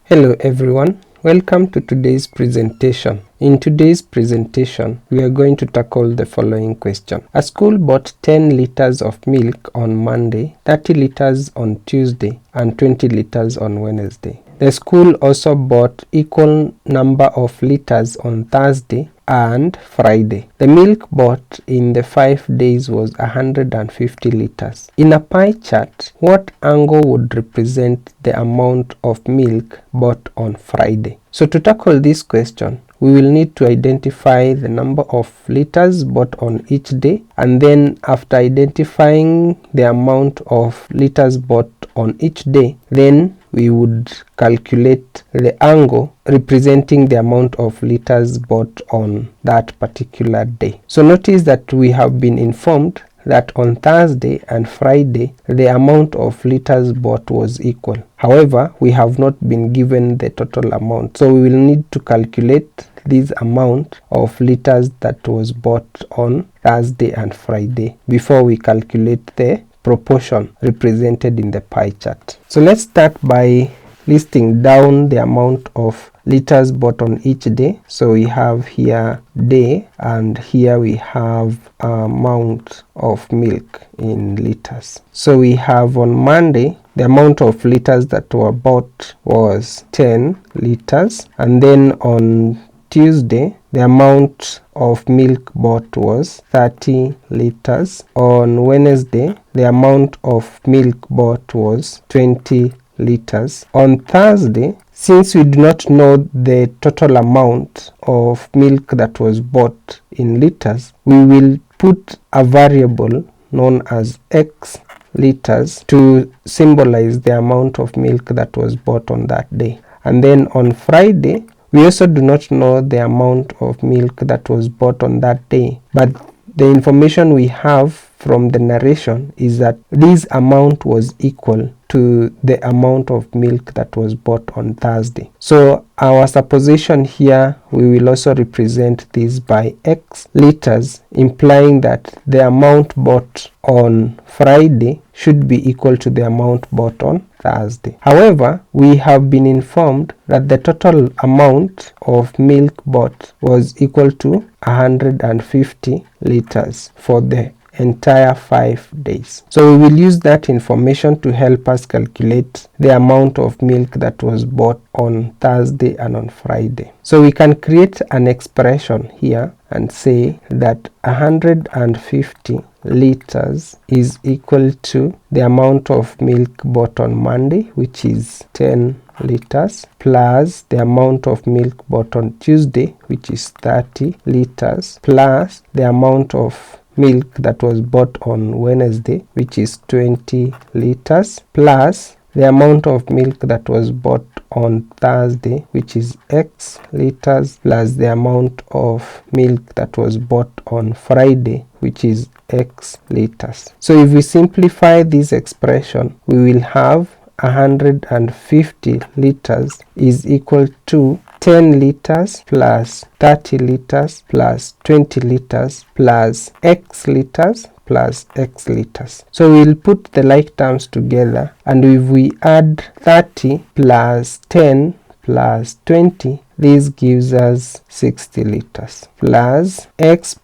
Hello everyone, welcome to today's presentation. In today's presentation, we are going to tackle the following question. A school bought 10 liters of milk on Monday, 30 liters on Tuesday, and 20 liters on Wednesday. The school also bought equal number of liters on Thursday and Friday. The milk bought in the 5 days was 150 liters. In a pie chart, what angle would represent the amount of milk bought on Friday? So to tackle this question, we will need to identify the number of liters bought on each day, and then after identifying the amount of liters bought on each day, then we would calculate the angle representing the amount of liters bought on that particular day. So notice that we have been informed that on Thursday and Friday the amount of liters bought was equal. However, we have not been given the total amount, so we will need to calculate this amount of liters that was bought on Thursday and Friday before we calculate the proportion represented in the pie chart. So let's start by listing down the amount of liters bought on each day. So we have here day, and here we have amount of milk in liters. So we have on Monday the amount of liters that were bought was 10 liters, and then on Tuesday the amount of milk bought was 30 liters. On Wednesday the amount of milk bought was 20 liters. On Thursday, since we do not know the total amount of milk that was bought in liters, we will put a variable known as X liters to symbolize the amount of milk that was bought on that day. And then on Friday, we also do not know the amount of milk that was bought on that day, but the information we have from the narration is that this amount was equal to the amount of milk that was bought on Thursday. So our supposition here, we will also represent this by X liters, implying that the amount bought on Friday should be equal to the amount bought on Thursday. However, we have been informed that the total amount of milk bought was equal to 150 liters for the entire 5 days. So we will use that information to help us calculate the amount of milk that was bought on Thursday and on Friday. So we can create an expression here and say that 150 liters is equal to the amount of milk bought on Monday, which is 10 liters, plus the amount of milk bought on Tuesday, which is 30 liters, plus the amount of milk that was bought on Wednesday, which is 20 liters, plus the amount of milk that was bought on Thursday, which is X liters, plus the amount of milk that was bought on Friday, which is X liters. So if we simplify this expression, we will have 150 liters is equal to 10 liters plus 30 liters plus 20 liters plus X liters plus X liters. So we'll put the like terms together, and if we add 30 plus 10 plus 20, this gives us 60 liters, plus X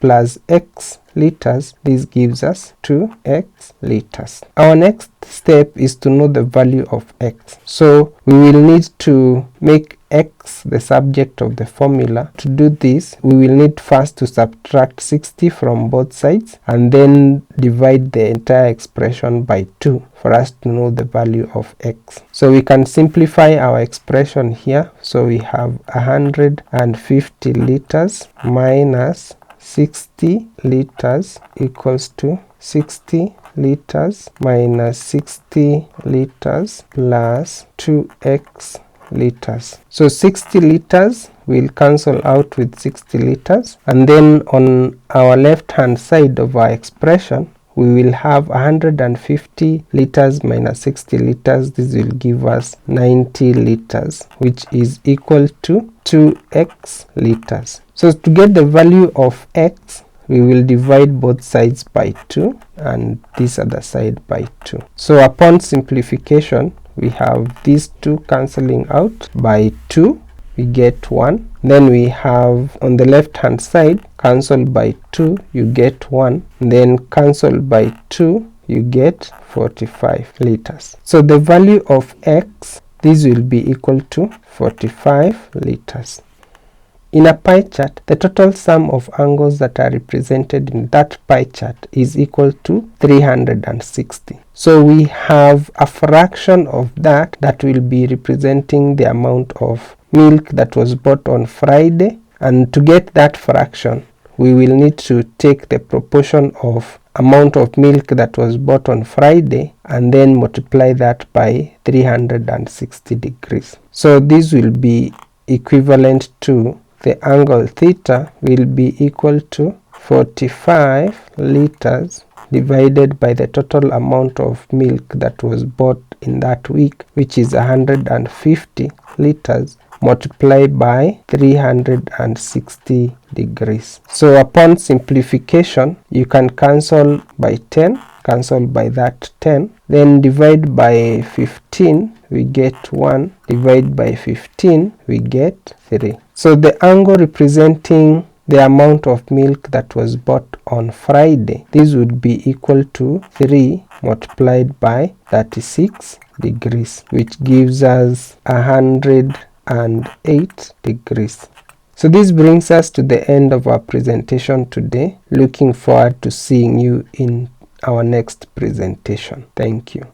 liters, this gives us 2X liters. Our next step is to know the value of X. So we will need to make X the subject of the formula. To do this, we will need first to subtract 60 from both sides and then divide the entire expression by 2 for us to know the value of X. So we can simplify our expression here. So we have 150 liters minus 60 liters equals to 60 liters minus 60 liters plus 2X liters. So 60 liters will cancel out with 60 liters, and then on our left hand side of our expression we will have 150 liters minus 60 liters. This will give us 90 liters, which is equal to 2X liters. So to get the value of X, we will divide both sides by 2 and this other side by 2. So upon simplification, we have these two cancelling out by 2, we get 1. Then we have on the left hand side, cancel by 2, you get 1. Then cancel by 2, you get 45 liters. So the value of x, this will be equal to 45 liters. In a pie chart, the total sum of angles that are represented in that pie chart is equal to 360. So we have a fraction of that will be representing the amount of milk that was bought on Friday, and to get that fraction, we will need to take the proportion of amount of milk that was bought on Friday and then multiply that by 360 degrees. So this will be equivalent to the angle theta will be equal to 45 liters divided by the total amount of milk that was bought in that week, which is 150 liters, multiplied by 360 degrees. So upon simplification, you can cancel by 10, cancel by that 10, then divide by 15, we get 1, divide by 15, we get 3. So the angle representing the amount of milk that was bought on Friday, this would be equal to 3 multiplied by 36 degrees, which gives us 108 degrees. So this brings us to the end of our presentation today. Looking forward to seeing you in our next presentation. Thank you.